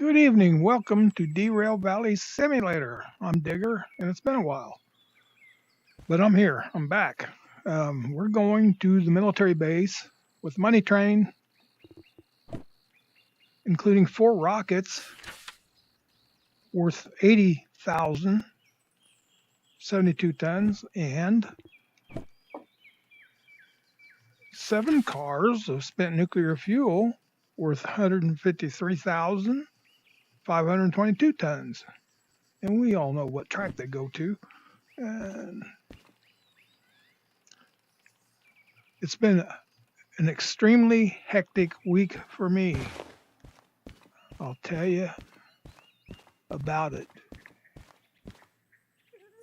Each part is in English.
Good evening. Welcome to Derail Valley Simulator. I'm Digger, and it's been a while, but I'm here. I'm back. We're going to the military base with Money Train, including 4 rockets worth 80,000, 72 tons, and 7 cars of spent nuclear fuel worth 153,522 tons. And we all know what track they go to. And it's been an extremely hectic week for me. I'll tell you about it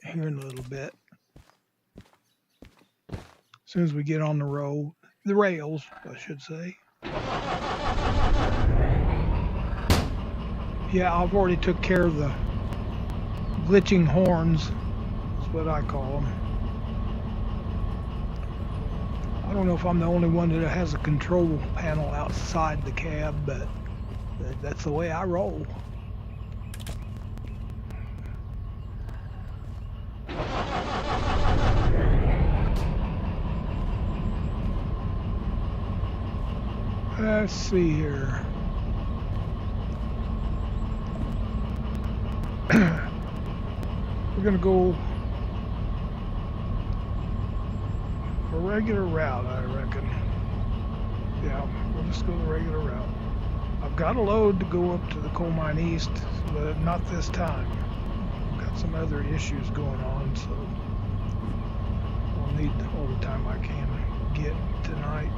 here in a little bit. As soon as we get on the rails, I should say. Yeah, I've already took care of the glitching horns. That's what I call them. I don't know if I'm the only one that has a control panel outside the cab, but that's the way I roll. Let's see here. We're going to go a regular route, I reckon. Yeah, we'll just go the regular route. I've got a load to go up to the coal mine east, but not this time. I've got some other issues going on, so I'll need all the time I can get tonight.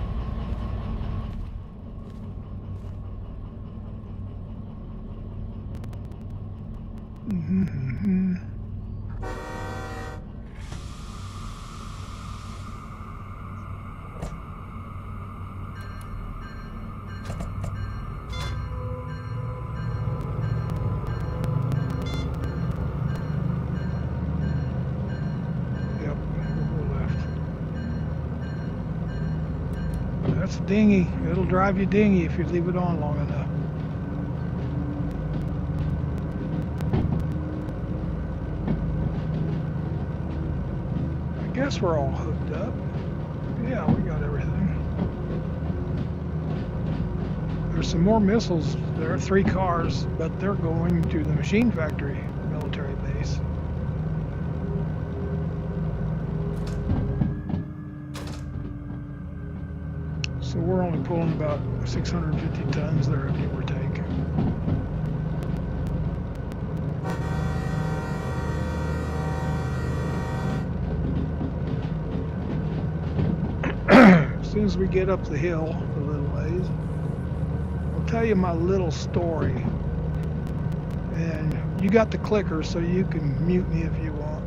That's a dinghy. It'll drive you dinghy if you leave it on long enough. I guess we're all hooked up. Yeah, we got everything. There's some more missiles. There are 3 cars, but they're going to the machine factory military base. So we're only pulling about 650 tons there, give or take. As soon as we get up the hill a little ways, I'll tell you my little story. And you got the clicker, so you can mute me if you want.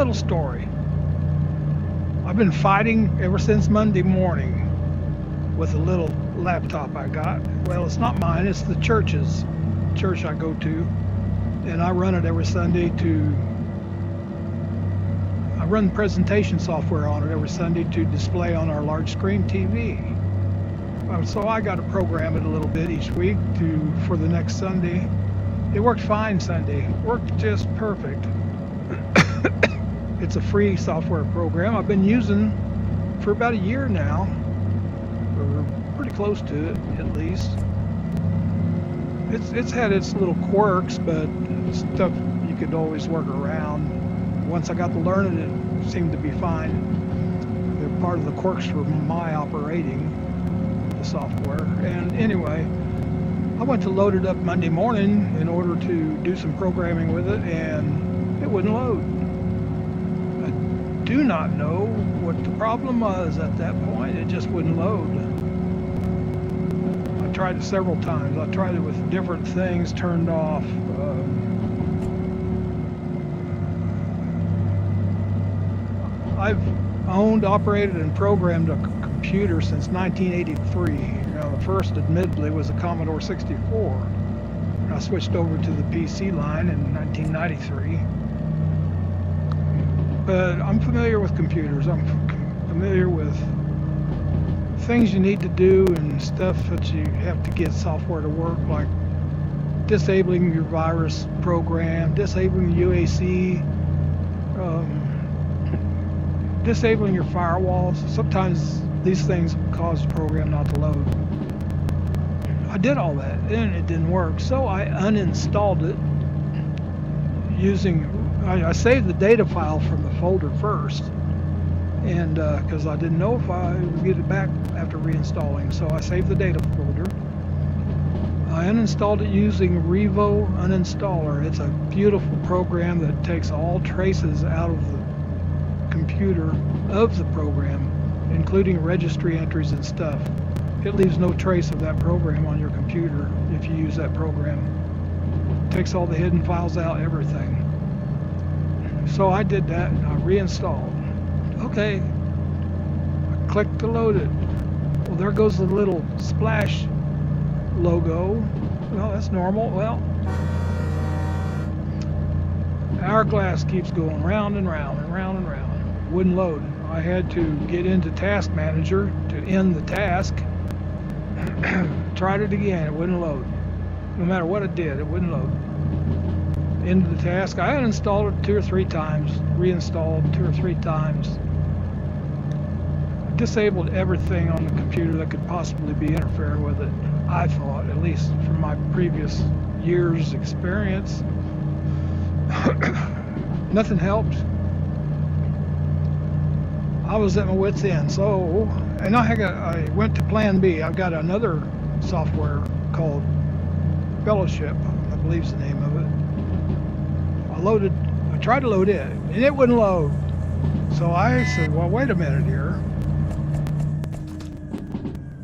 little story. I've been fighting ever since Monday morning with a little laptop I got. Well, it's not mine, it's the church's church I go to. And I run it every Sunday I run presentation software on it every Sunday to display on our large screen TV. So I got to program it a little bit each week for the next Sunday. It worked fine Sunday, worked just perfect. It's a free software program I've been using for about a year now, or pretty close to it at least. It's had its little quirks, but stuff you could always work around. Once I got to learn it, it seemed to be fine. They're part of the quirks for my operating the software. And anyway, I went to load it up Monday morning in order to do some programming with it, and it wouldn't load. I do not know what the problem was at that point. It just wouldn't load. I tried it several times. I tried it with different things turned off. I've owned, operated, and programmed a computer since 1983. The first, admittedly, was a Commodore 64. I switched over to the PC line in 1993. But I'm familiar with computers. I'm familiar with things you need to do and stuff that you have to get software to work, like disabling your virus program, disabling the UAC, disabling your firewalls. Sometimes these things cause the program not to load. I did all that and it didn't work, so I uninstalled it I saved the data file from the folder first, and because I didn't know if I would get it back after reinstalling, so I saved the data folder. I uninstalled it using Revo Uninstaller. It's a beautiful program that takes all traces out of the computer of the program, including registry entries and stuff. It leaves no trace of that program on your computer if you use that program. It takes all the hidden files out, everything. So I did that, and I reinstalled. Okay, I clicked to load it. Well, there goes the little splash logo. Well, that's normal. Well, hourglass keeps going round and round and round and round. Wouldn't load. I had to get into Task Manager to end the task. Tried it again, it wouldn't load. No matter what it did, it wouldn't load. End of the task. I uninstalled it 2 or 3 times, reinstalled 2 or 3 times. Disabled everything on the computer that could possibly be interfering with it, I thought, at least from my previous years' experience. Nothing helped. I was at my wit's end, and I went to Plan B. I've got another software called Fellowship, I believe is the name of it. I tried to load it, and it wouldn't load. So I said, well, wait a minute here.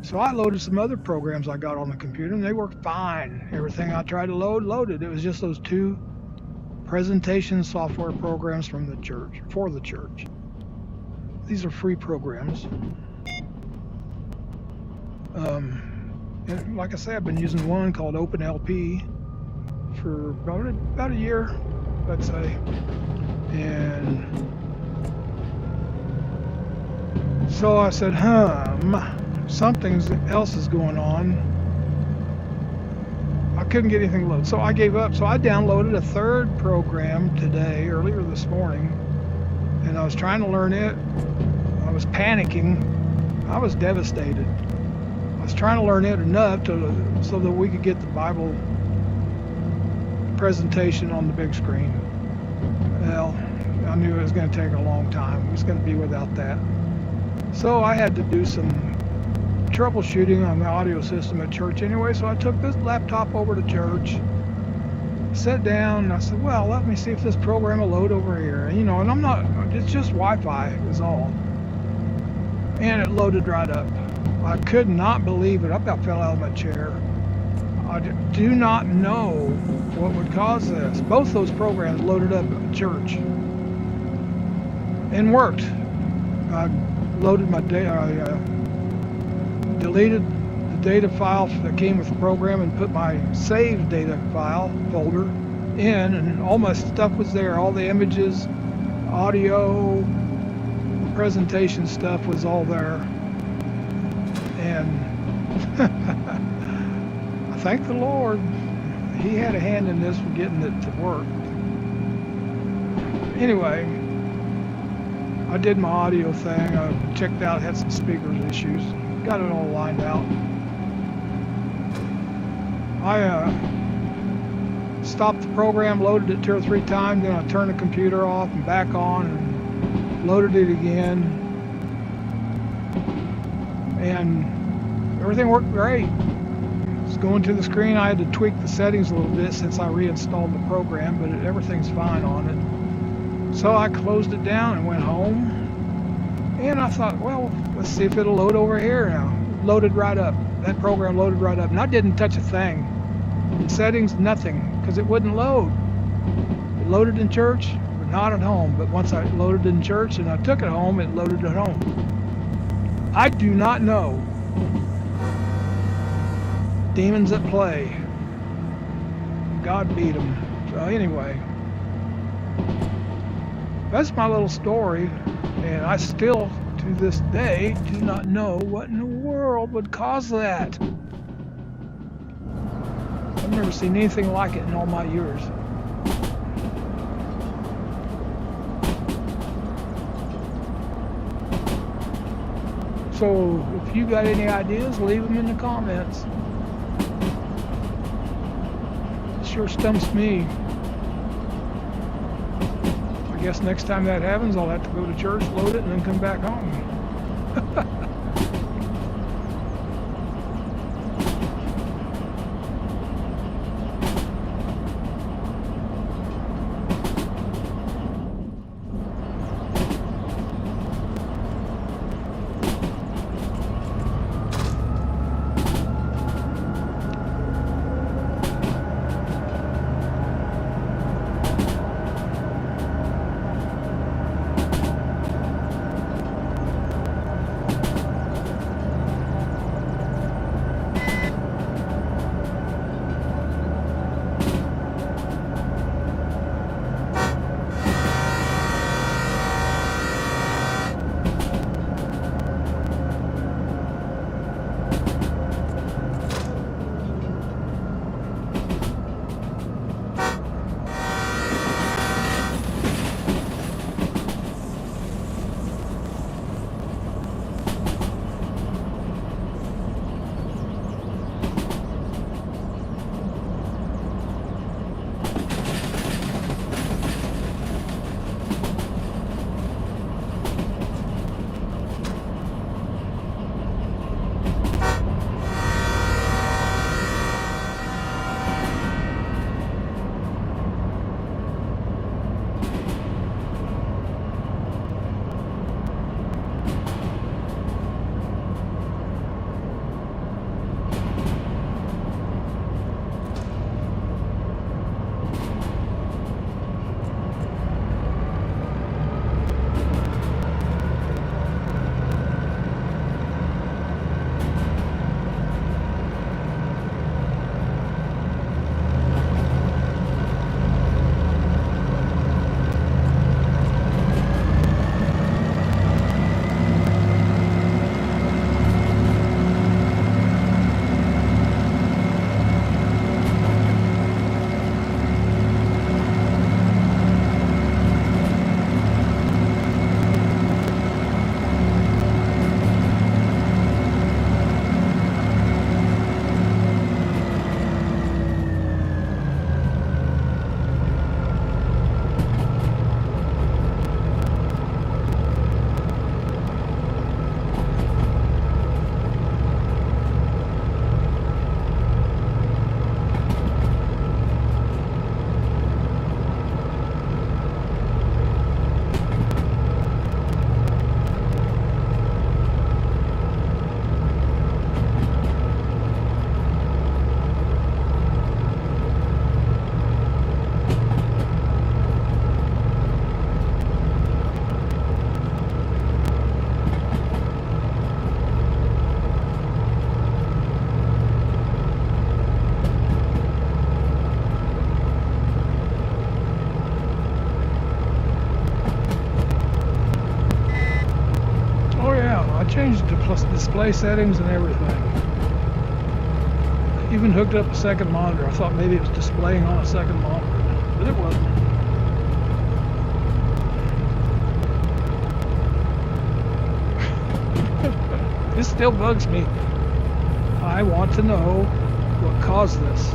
So I loaded some other programs I got on the computer, and they worked fine. Everything I tried to load, loaded. It was just those 2 presentation software programs for the church. These are free programs. And like I say, I've been using one called OpenLP for about a year, let's say. And so I said, something else is going on. I couldn't get anything loaded, so I gave up. So I downloaded a 3rd program earlier this morning, and I was trying to learn it. I was panicking. I was devastated. I was trying to learn it enough so that we could get the Bible presentation on the big screen. Well, I knew it was going to take a long time. It was going to be without that. So I had to do some troubleshooting on the audio system at church anyway, so I took this laptop over to church, sat down, and I said, well, let me see if this program will load over here. And it's just Wi-Fi is all. And it loaded right up. I could not believe it. I about fell out of my chair. I do not know what would cause this. Both those programs loaded up at church. and worked. I loaded my data. I deleted the data file that came with the program and put my saved data file folder in, and all my stuff was there. All the images, audio, presentation stuff was all there. And I thank the Lord. He had a hand in this for getting it to work. Anyway, I did my audio thing. I checked out, had some speakers issues, got it all lined out. I stopped the program, loaded it 2 or 3 times, then I turned the computer off and back on and loaded it again. And everything worked great. Just going to the screen, I had to tweak the settings a little bit since I reinstalled the program, but everything's fine on it. So I closed it down and went home. And I thought, well, let's see if it'll load over here now. It loaded right up. That program loaded right up. And I didn't touch a thing. In settings, nothing, because it wouldn't load. It loaded in church, but not at home. But once I loaded in church and I took it home, it loaded at home. I do not know. Demons at play. God beat them. So anyway, that's my little story, and I still, to this day, do not know what in the world would cause that. I've never seen anything like it in all my years. So if you got any ideas, leave them in the comments. It sure stumps me. I guess next time that happens, I'll have to go to church, load it, and then come back home. changed the display settings and everything. Even hooked up a second monitor. I thought maybe it was displaying on a second monitor, but it wasn't. This still bugs me. I want to know what caused this.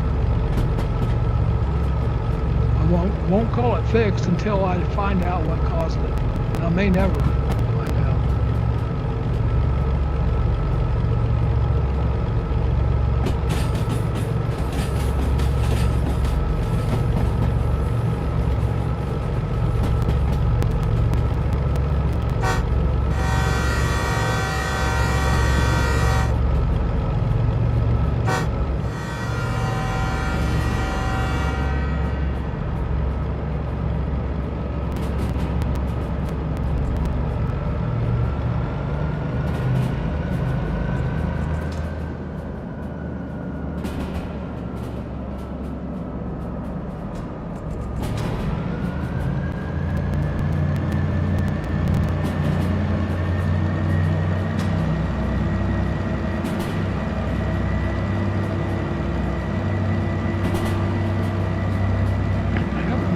I won't call it fixed until I find out what caused it. And I may never find out.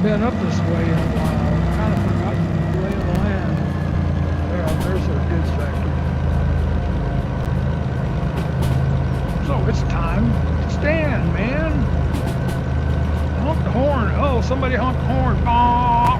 Been up this way in a while. I've kind of forgotten the lay of the land. There's our goods factory. So it's time to stand, man. Honk the horn. Oh, somebody honked the horn. Bonk.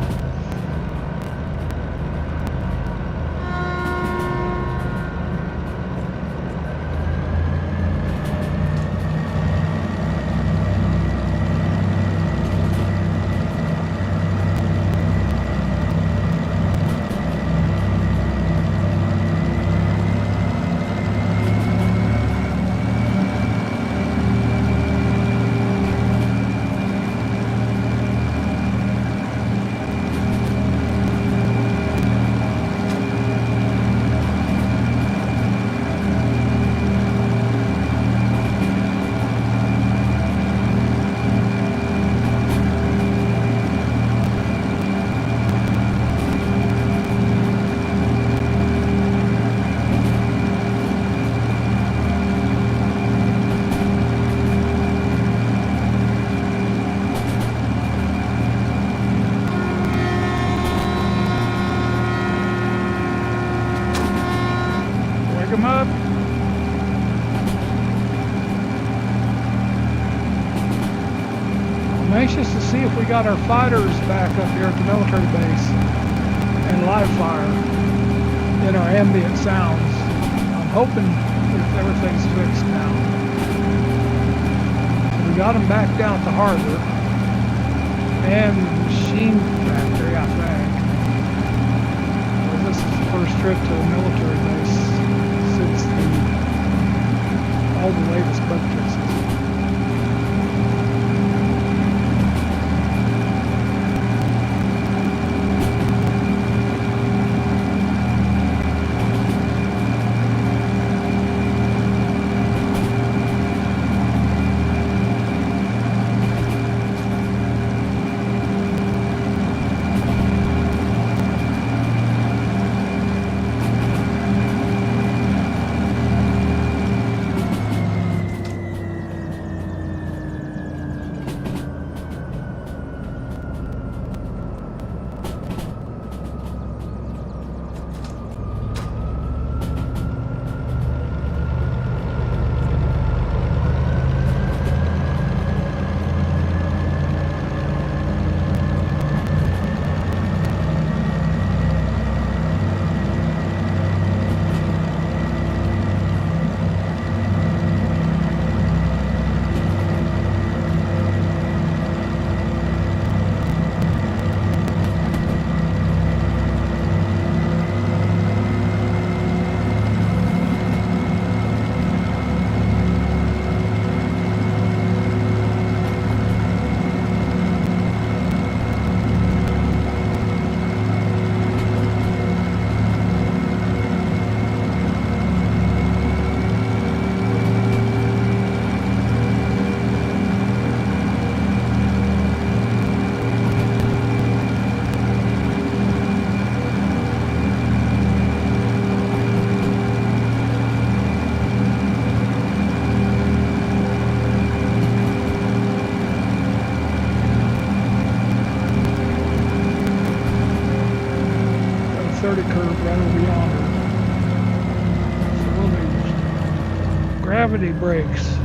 Them up. I'm anxious to see if we got our fighters back up here at the military base and live fire in our ambient sounds. I'm hoping if everything's fixed now. We got them back down at the harbor and the machine factory, I think. Well, this is the first trip to the military base since all the latest bug fixes. gravity brakes.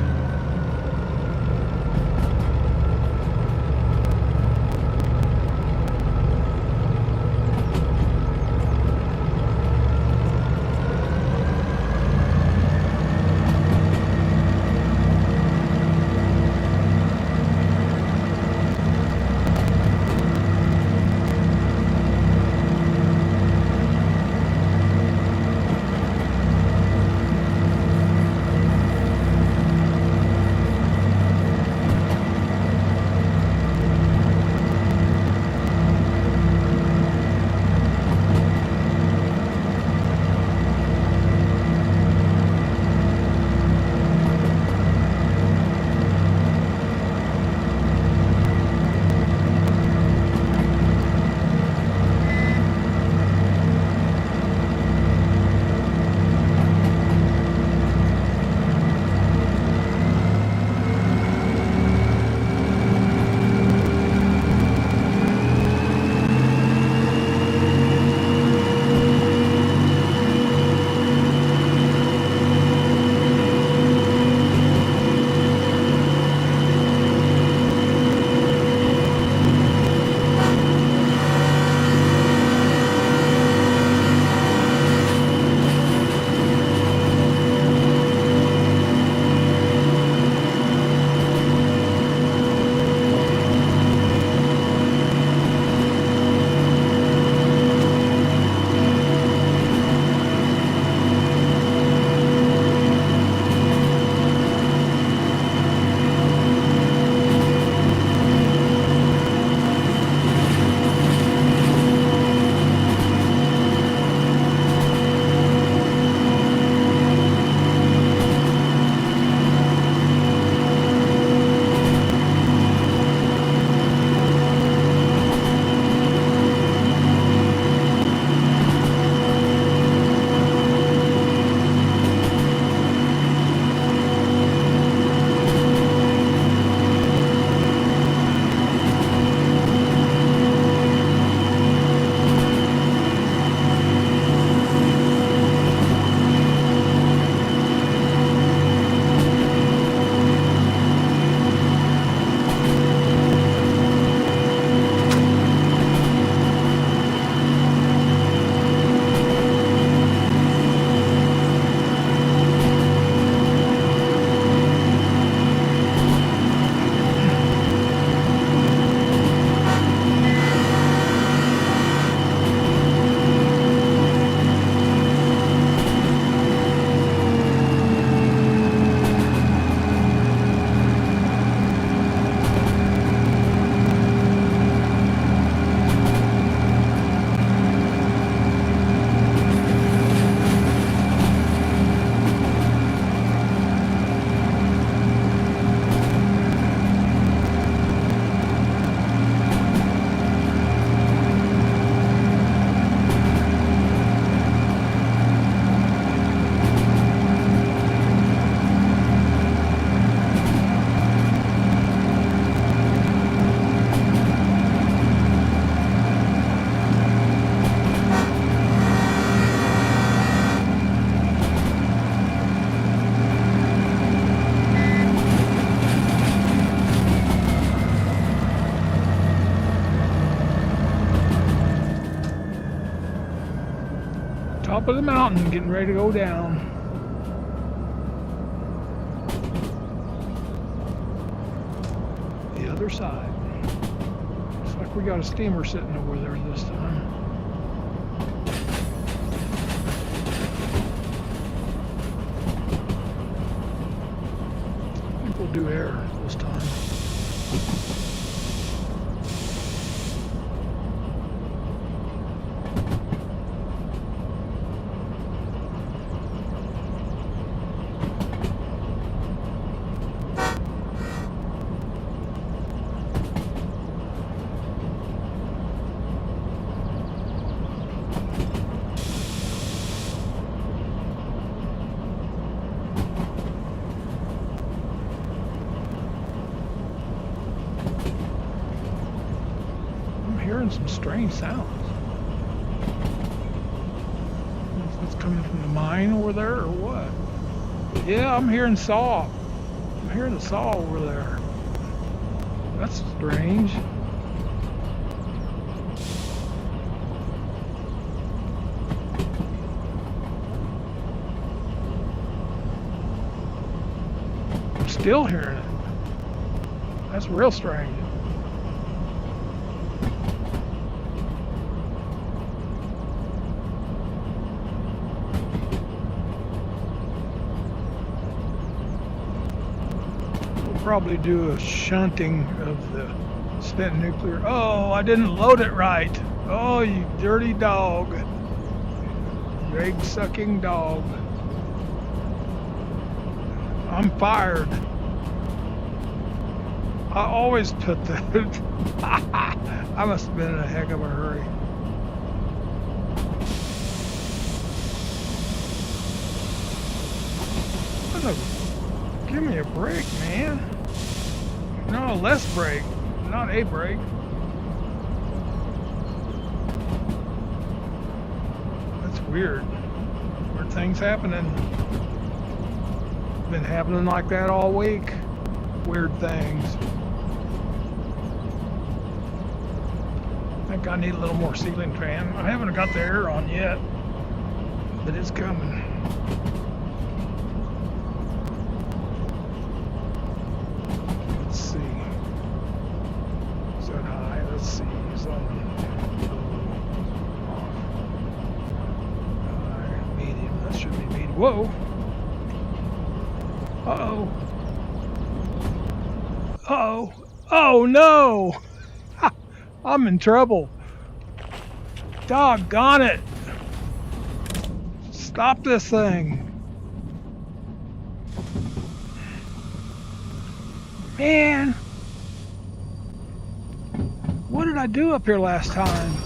Top of the mountain, getting ready to go down. The other side. Looks like we got a steamer sitting over there this time. I think we'll do air this time. Hearing some strange sounds. I don't know if it's coming from the mine over there or what. Yeah, I'm hearing saw. I'm hearing the saw over there. That's strange. I'm still hearing it. That's real strange. Probably do a shunting of the spent nuclear. Oh, I didn't load it right. Oh, you dirty dog. You egg-sucking dog. I'm fired. I always put that. I must have been in a heck of a hurry. Give me a break, man. No, less break, not a break. That's weird. Weird things happening. Been happening like that all week. Weird things. I think I need a little more ceiling fan. I haven't got the air on yet, but it's coming. Whoa. Uh-oh. Uh-oh. Oh, no. I'm in trouble. Doggone it. Stop this thing. Man. What did I do up here last time?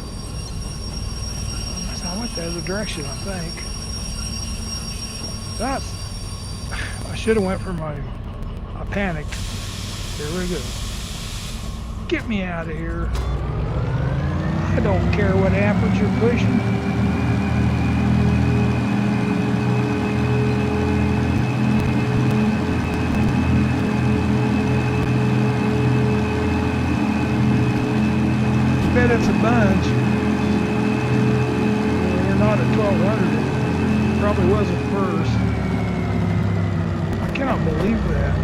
I went the other direction, I think. I should have went for I panicked. Here we go. Get me out of here. I don't care what amperage you're pushing. I bet it's a bunch. Well, we're not at 1200. Probably was at first. I cannot believe that.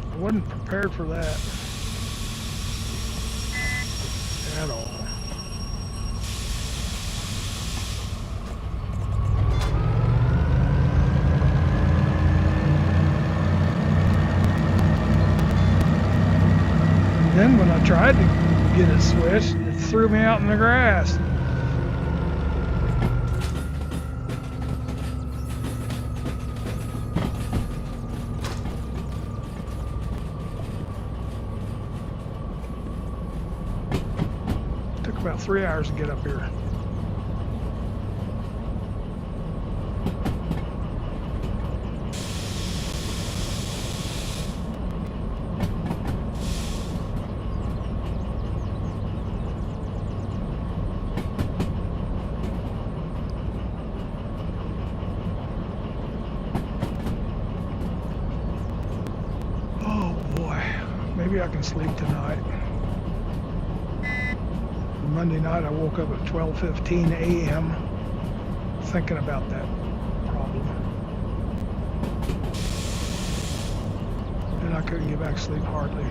I wasn't prepared for that at all. Then when I tried to get it switched, it threw me out in the grass. It took about 3 hours to get up here. Maybe I can sleep tonight. Monday night I woke up at 12:15 a.m. thinking about that problem. And I couldn't get back to sleep hardly.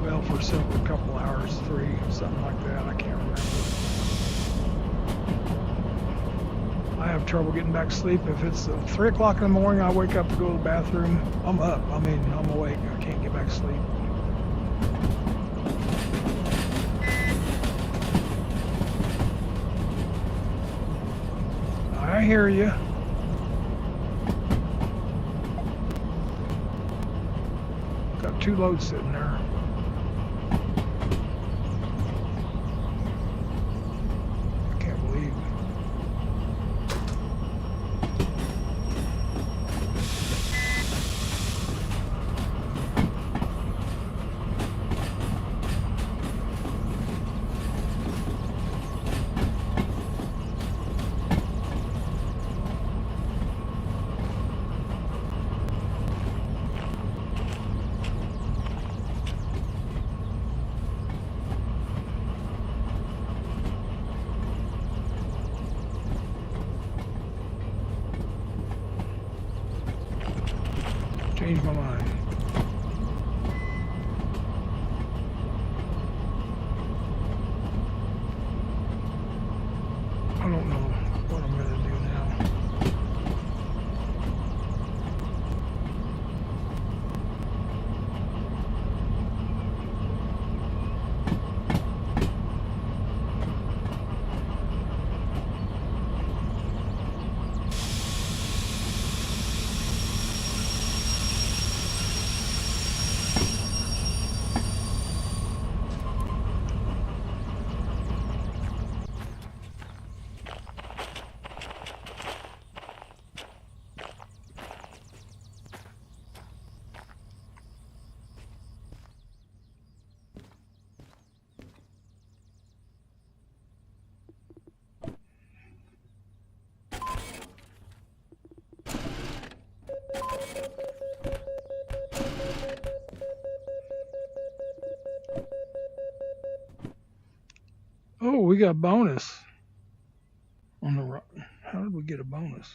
Well, for a couple hours, 3, something like that. I can't remember. I have trouble getting back to sleep. If it's 3 o'clock in the morning, I wake up to go to the bathroom, I'm up. I mean, I'm awake. I can't get back to sleep. I hear you. Got 2 loads sitting there. I can't believe. changed my mind. I don't know what I'm going to do now. Oh, we got bonus on the rock. How did we get a bonus?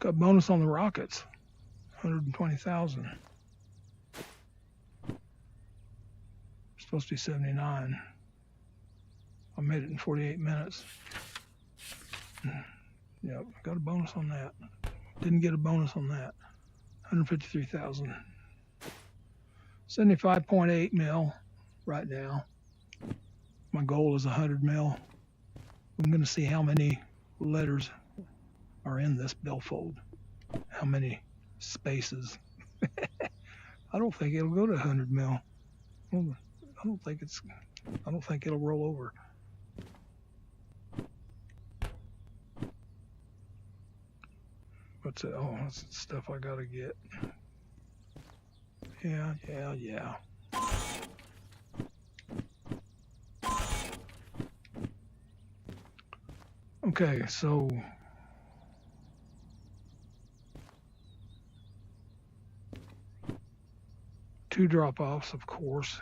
Got bonus on the rockets, 120,000. Supposed to be 79. I made it in 48 minutes. Yep, got a bonus on that. Didn't get a bonus on that. 153,000. 75.8 mil right now. My goal is 100 mil. I'm going to see how many letters are in this billfold. How many spaces. I don't think it'll go to 100 mil. I don't think it'll roll over. What's it? Oh, that's stuff I gotta get. Yeah. Okay, so two drop-offs, of course.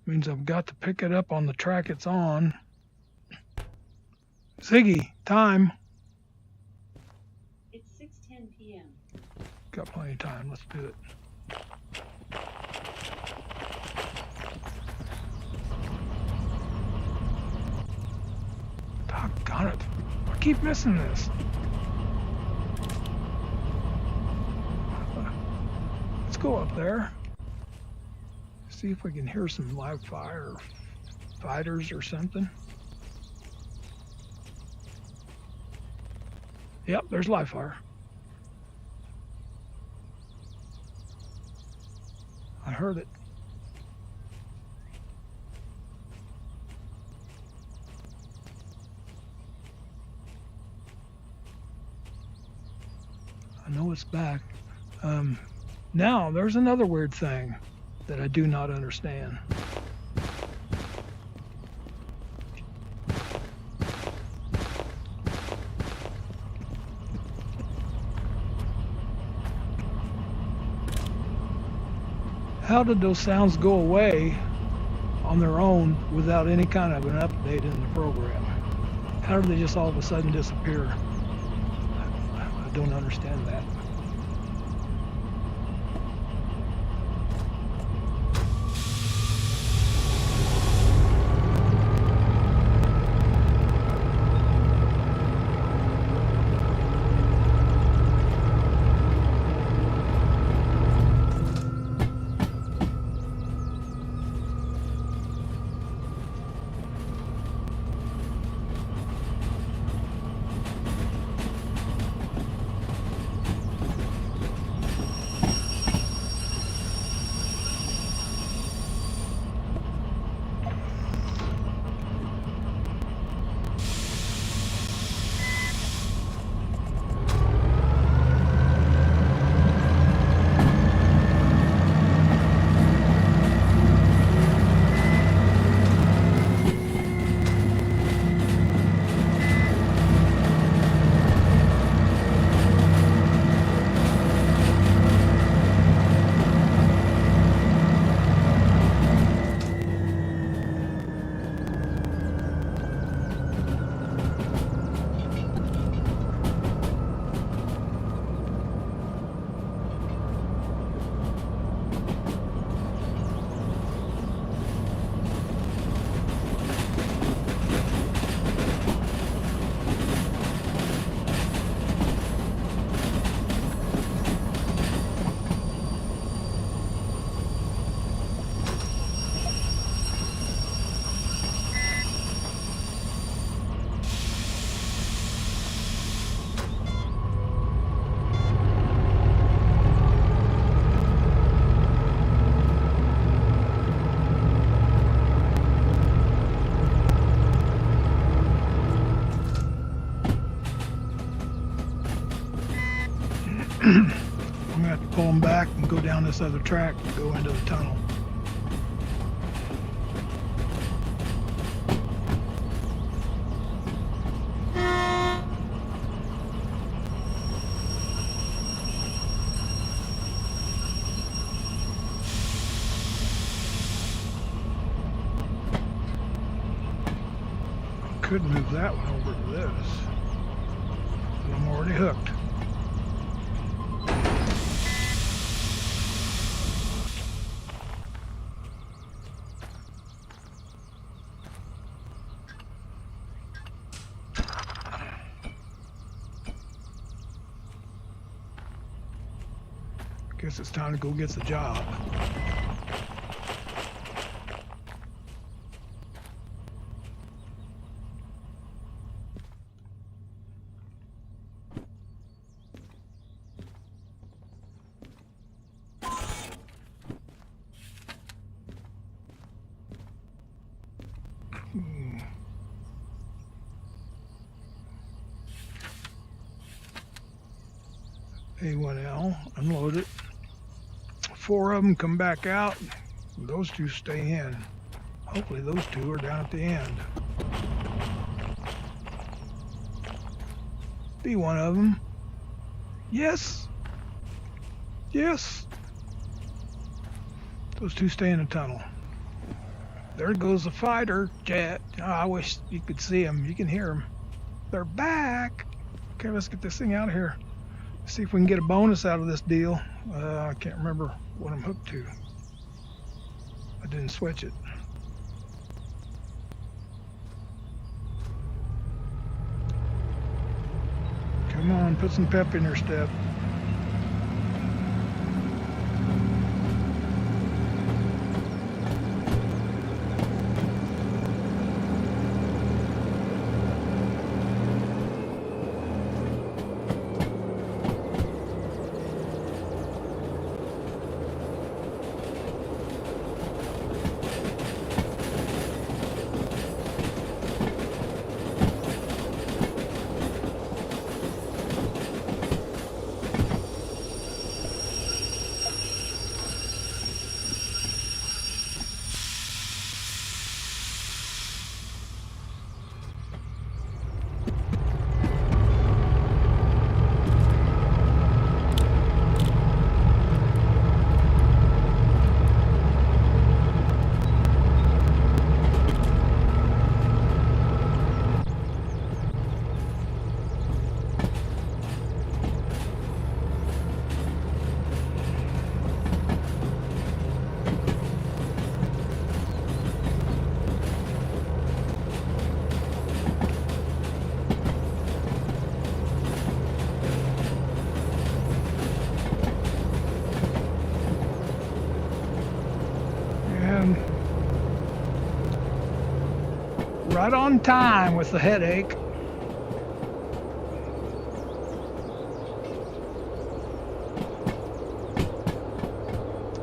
Means I've got to pick it up on the track it's on. Ziggy, time. It's 6:10 p.m. Got plenty of time. Let's do it. Doggone it. I keep missing this. Let's go up there. See if we can hear some live fire or fighters or something. Yep, there's live fire. I heard it. I know it's back. Now, there's another weird thing that I do not understand. How did those sounds go away on their own without any kind of an update in the program? How did they just all of a sudden disappear? I don't understand that. I'm gonna have to pull them back and go down this other track to go into the tunnel. Could move that one over to this, but I'm already hooked. Guess it's time to go get the job. A1L, unload it. 4 of them come back out. Those 2 stay in. Hopefully those 2 are down at the end. Be one of them. Yes. Yes. Those 2 stay in the tunnel. There goes the fighter jet. Oh, I wish you could see them. You can hear them. They're back. Okay, let's get this thing out of here. See if we can get a bonus out of this deal. I can't remember what I'm hooked to. I didn't switch it. Come on, put some pep in your step. Right on time with the headache.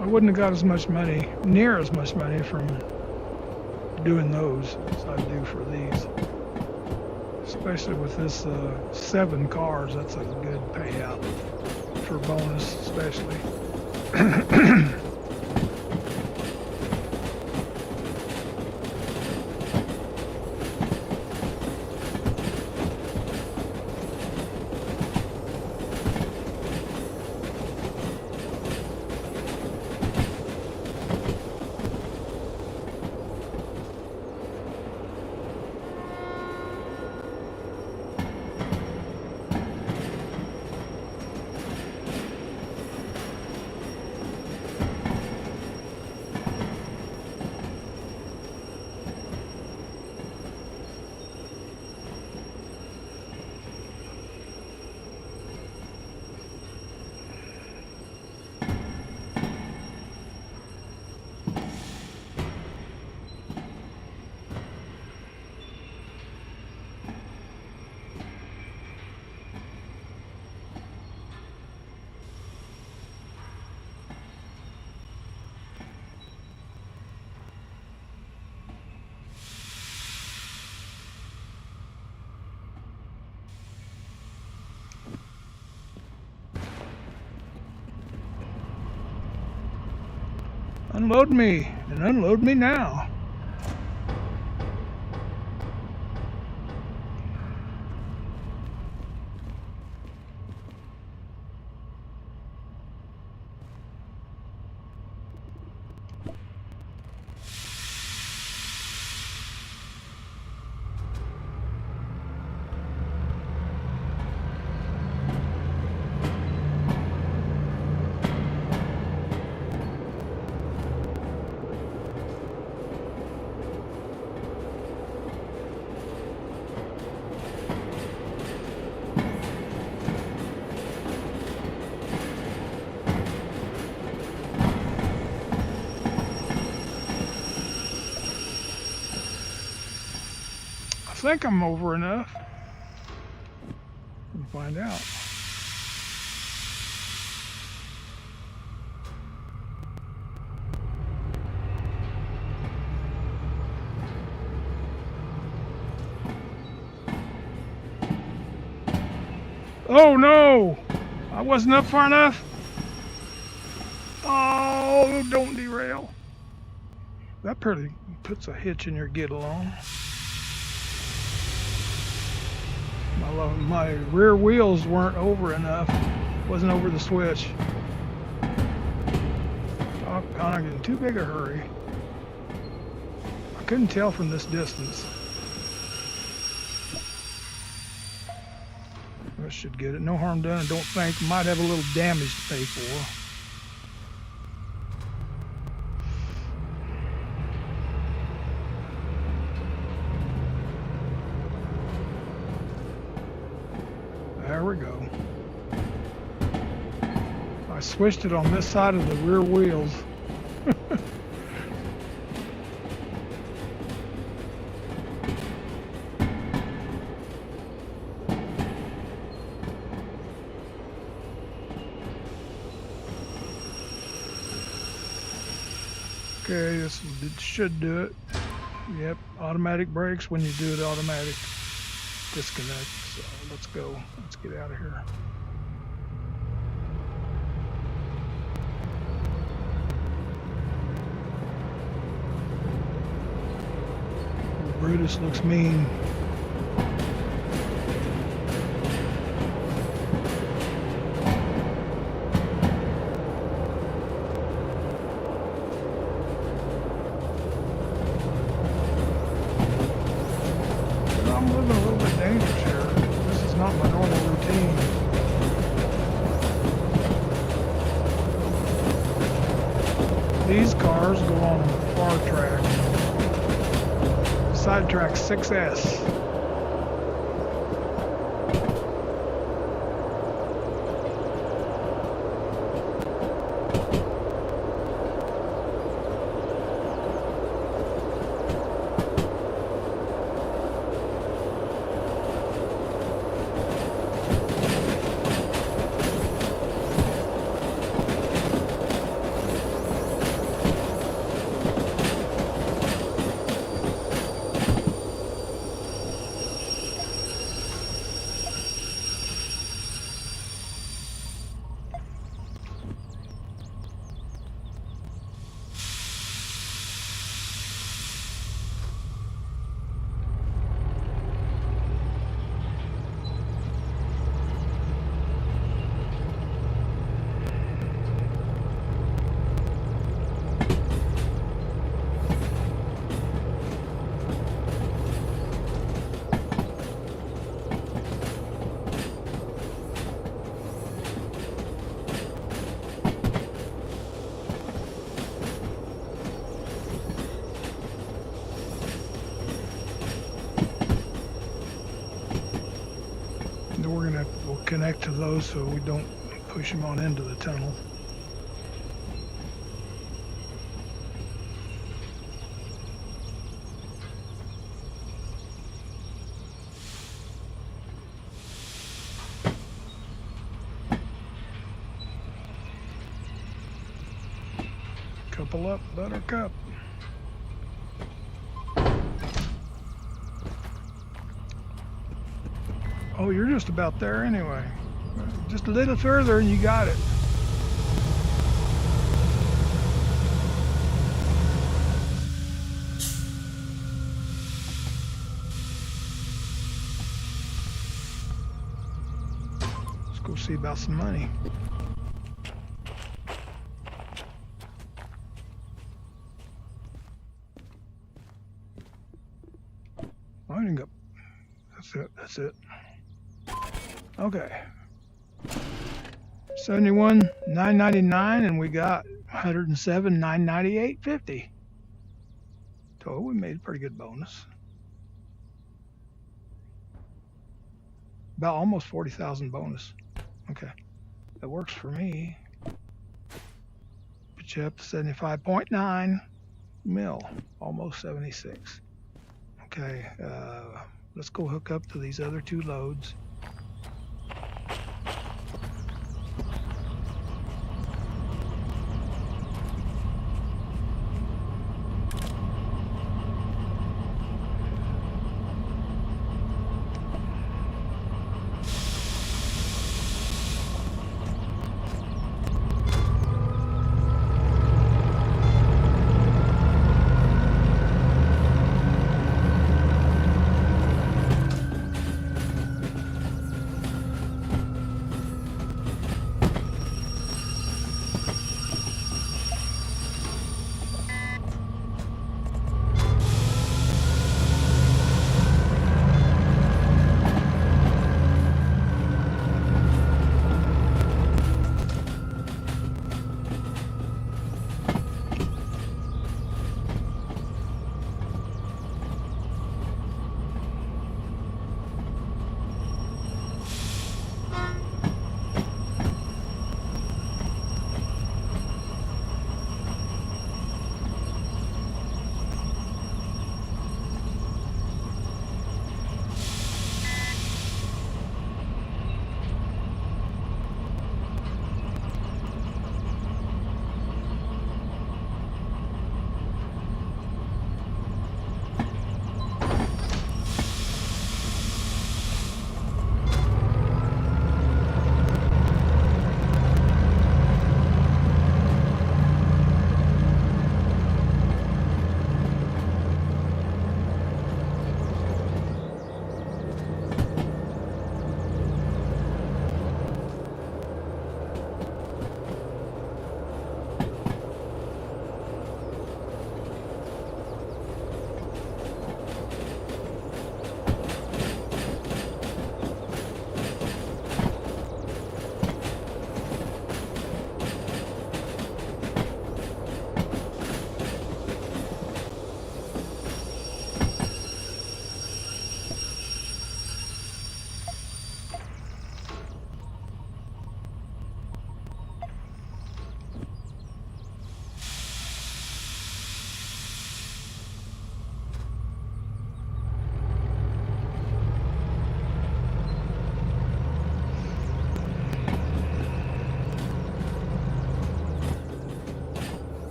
I wouldn't have got as much money, near as much money from doing those as I do for these. Especially with this 7 cars, that's a good payout for bonus especially. Unload me, and unload me now. I think I'm over enough. We'll find out. Oh no! I wasn't up far enough. Oh, don't derail. That pretty puts a hitch in your get along. My rear wheels weren't over enough. Wasn't over the switch. I'm kind of in too big a hurry. I couldn't tell from this distance. I should get it. No harm done, I don't think. Might have a little damage to pay for. There we go. I switched it on this side of the rear wheels. Okay, this should do it. Yep, automatic brakes. When you do it, automatic disconnect. So let's go. Let's get out of here. Brutus looks mean. I'm living a little bit dangerous here. This is not my normal routine. These cars go on a far track. Sidetrack 6S. We'll connect to those so we don't push them on into the tunnel. Couple up, Buttercup. Oh, you're just about there anyway. Just a little further and you got it. go see about some money. I didn't go. That's it. That's it. Okay. 71,999, and we got 107,998.50. So we made a pretty good bonus. About almost 40,000 bonus. Okay, that works for me. Put you up to 75.9 mil, almost 76. Okay, let's go hook up to these other two loads.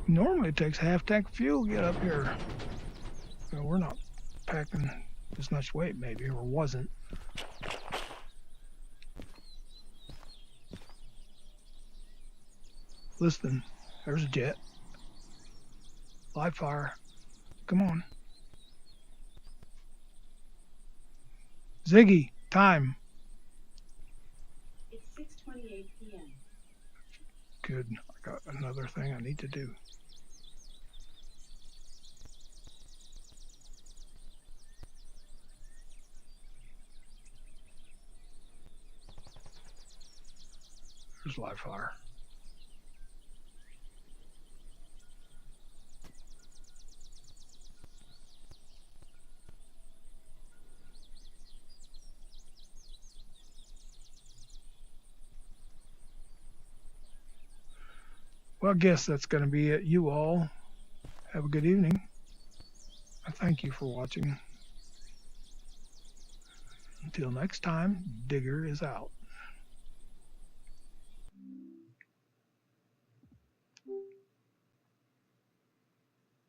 Normally it takes half tank of fuel to get up here. Well, we're not packing as much weight, maybe, or wasn't. Listen, there's a jet. Live fire. Come on. Ziggy, time. It's 6:28 p.m. Good. I got another thing I need to do. There's live fire. Well, I guess that's going to be it. You all have a good evening. I thank you for watching. Until next time, Digger is out.